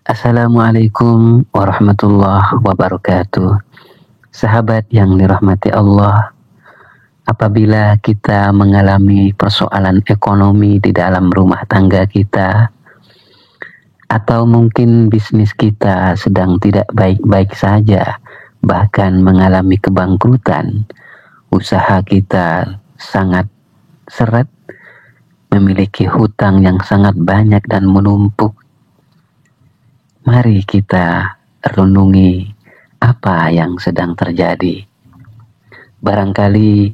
Assalamualaikum warahmatullahi wabarakatuh. Sahabat yang dirahmati Allah, apabila kita mengalami persoalan ekonomi di dalam rumah tangga kita, atau mungkin bisnis kita sedang tidak baik-baik saja, bahkan mengalami kebangkrutan, usaha kita sangat seret, memiliki hutang yang sangat banyak dan menumpuk, mari kita renungi apa yang sedang terjadi. Barangkali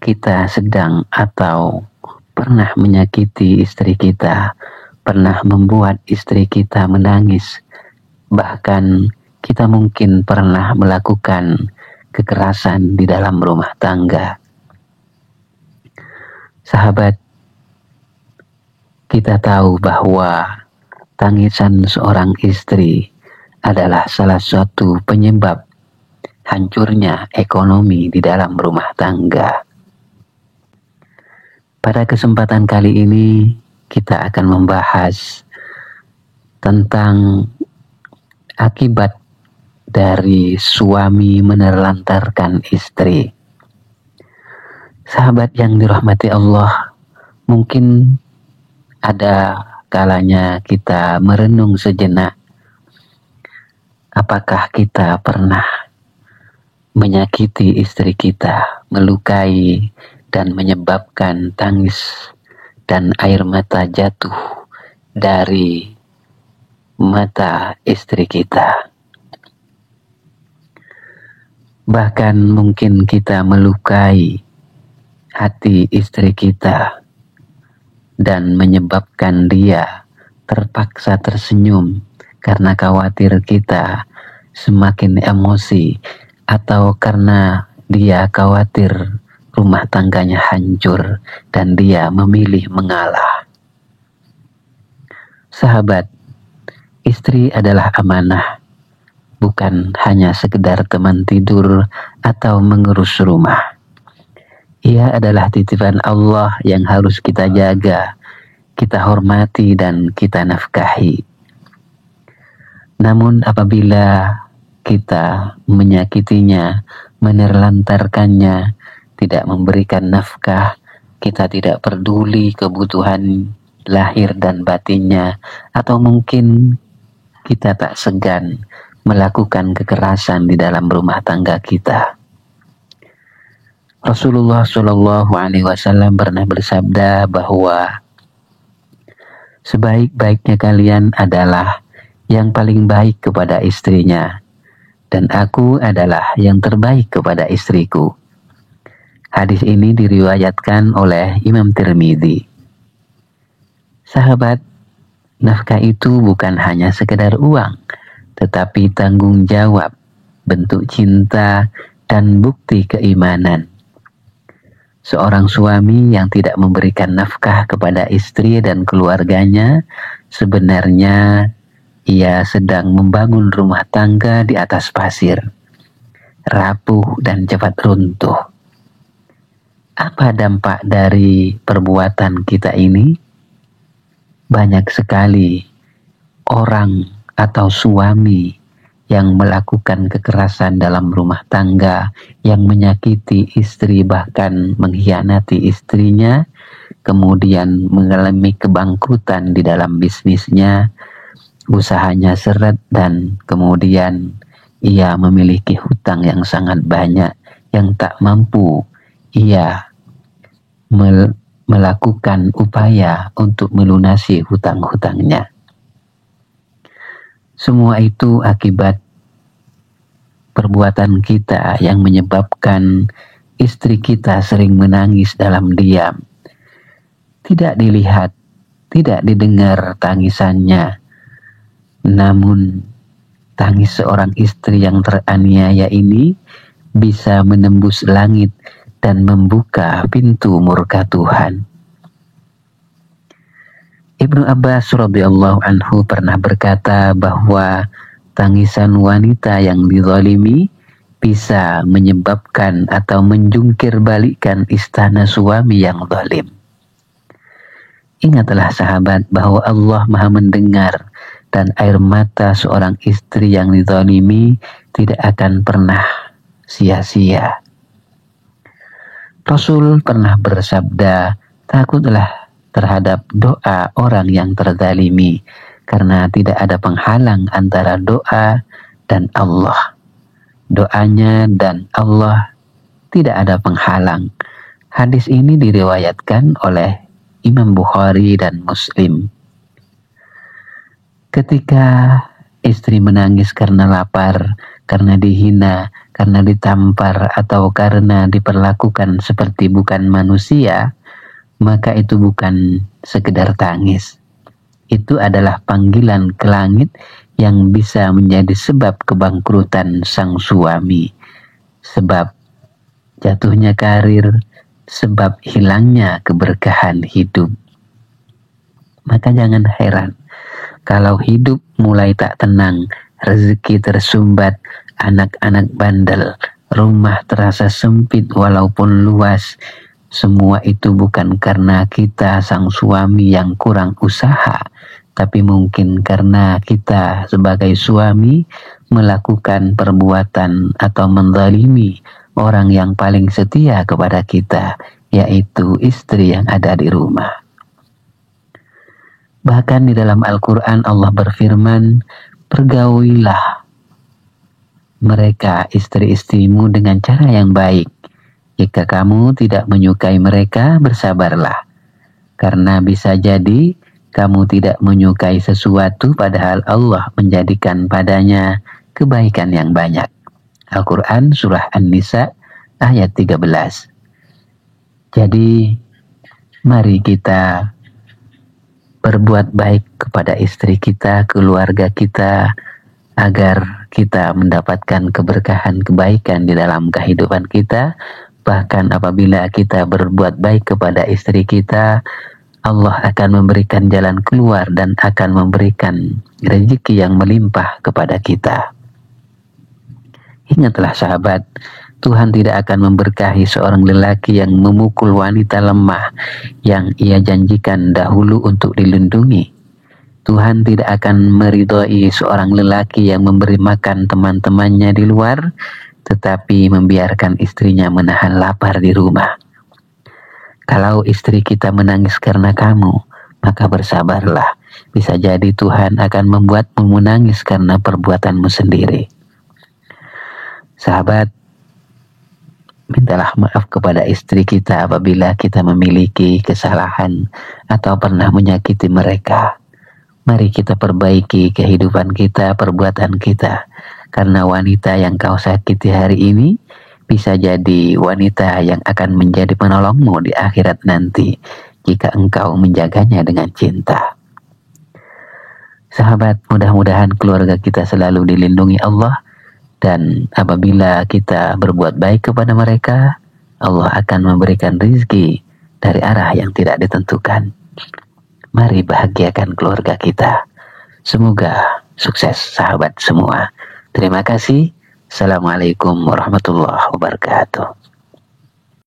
kita sedang atau pernah menyakiti istri kita, pernah membuat istri kita menangis, bahkan kita mungkin pernah melakukan kekerasan di dalam rumah tangga. Sahabat, kita tahu bahwa tangisan seorang istri adalah salah satu penyebab hancurnya ekonomi di dalam rumah tangga. Pada kesempatan kali ini kita akan membahas tentang akibat dari suami menelantarkan istri. Sahabat yang dirahmati Allah, mungkin ada kalanya kita merenung sejenak, apakah kita pernah menyakiti istri kita, melukai dan menyebabkan tangis dan air mata jatuh dari mata istri kita. Bahkan mungkin kita melukai hati istri kita dan menyebabkan dia terpaksa tersenyum karena khawatir kita semakin emosi, atau karena dia khawatir rumah tangganya hancur dan dia memilih mengalah. Sahabat, istri adalah amanah, bukan hanya sekedar teman tidur atau mengurus rumah. Ia adalah titipan Allah yang harus kita jaga, kita hormati dan kita nafkahi. Namun apabila kita menyakitinya, menelantarkannya, tidak memberikan nafkah, kita tidak peduli kebutuhan lahir dan batinnya, atau mungkin kita tak segan melakukan kekerasan di dalam rumah tangga kita. Rasulullah Shallallahu Alaihi Wasallam pernah bersabda bahwa sebaik-baiknya kalian adalah yang paling baik kepada istrinya, dan aku adalah yang terbaik kepada istriku. Hadis ini diriwayatkan oleh Imam Tirmidzi. Sahabat, nafkah itu bukan hanya sekedar uang, tetapi tanggung jawab, bentuk cinta, dan bukti keimanan. Seorang suami yang tidak memberikan nafkah kepada istri dan keluarganya, sebenarnya ia sedang membangun rumah tangga di atas pasir, rapuh dan cepat runtuh. Apa dampak dari perbuatan kita ini? Banyak sekali orang atau suami yang melakukan kekerasan dalam rumah tangga, yang menyakiti istri bahkan mengkhianati istrinya, kemudian mengalami kebangkrutan di dalam bisnisnya, usahanya seret, dan kemudian ia memiliki hutang yang sangat banyak yang tak mampu ia melakukan upaya untuk melunasi hutang-hutangnya. Semua itu akibat perbuatan kita yang menyebabkan istri kita sering menangis dalam diam. Tidak dilihat, tidak didengar tangisannya. Namun tangis seorang istri yang teraniaya ini bisa menembus langit dan membuka pintu murka Tuhan. Ibnu Abbas radhiyallahu anhu pernah berkata bahwa tangisan wanita yang dizalimi bisa menyebabkan atau menjungkir balikkan istana suami yang zalim. Ingatlah sahabat bahwa Allah Maha mendengar, dan air mata seorang istri yang dizalimi tidak akan pernah sia-sia. Rasul pernah bersabda, takutlah terhadap doa orang yang terzalimi, karena tidak ada penghalang antara doa dan Allah. Doanya dan Allah tidak ada penghalang. Hadis ini diriwayatkan oleh Imam Bukhari dan Muslim. Ketika istri menangis karena lapar, karena dihina, karena ditampar, atau karena diperlakukan seperti bukan manusia, maka itu bukan sekedar tangis. Itu adalah panggilan ke langit yang bisa menjadi sebab kebangkrutan sang suami, sebab jatuhnya karir, sebab hilangnya keberkahan hidup. Maka jangan heran kalau hidup mulai tak tenang, rezeki tersumbat, anak-anak bandel, rumah terasa sempit walaupun luas. Semua itu bukan karena kita sang suami yang kurang usaha, tapi mungkin karena kita sebagai suami melakukan perbuatan atau menzalimi orang yang paling setia kepada kita, yaitu istri yang ada di rumah. Bahkan di dalam Al-Quran Allah berfirman, pergaulilah mereka istri-istrimu dengan cara yang baik. Jika kamu tidak menyukai mereka, bersabarlah. Karena bisa jadi kamu tidak menyukai sesuatu padahal Allah menjadikan padanya kebaikan yang banyak. Al-Quran Surah An-Nisa ayat 13. Jadi mari kita berbuat baik kepada istri kita, keluarga kita, agar kita mendapatkan keberkahan kebaikan di dalam kehidupan kita. Bahkan apabila kita berbuat baik kepada istri kita, Allah akan memberikan jalan keluar dan akan memberikan rezeki yang melimpah kepada kita. Ingatlah sahabat, Tuhan tidak akan memberkahi seorang lelaki yang memukul wanita lemah yang ia janjikan dahulu untuk dilindungi. Tuhan tidak akan meridhoi seorang lelaki yang memberi makan teman-temannya di luar, tetapi membiarkan istrinya menahan lapar di rumah. Kalau istri kita menangis karena kamu, maka bersabarlah. Bisa jadi Tuhan akan membuatmu menangis karena perbuatanmu sendiri. Sahabat, mintalah maaf kepada istri kita apabila kita memiliki kesalahan atau pernah menyakiti mereka. Mari kita perbaiki kehidupan kita, perbuatan kita. Karena wanita yang kau sakiti hari ini bisa jadi wanita yang akan menjadi penolongmu di akhirat nanti jika engkau menjaganya dengan cinta. Sahabat, mudah-mudahan keluarga kita selalu dilindungi Allah. Dan apabila kita berbuat baik kepada mereka, Allah akan memberikan rezeki dari arah yang tidak ditentukan. Mari bahagiakan keluarga kita. Semoga sukses sahabat semua. Terima kasih. Assalamualaikum warahmatullahi wabarakatuh.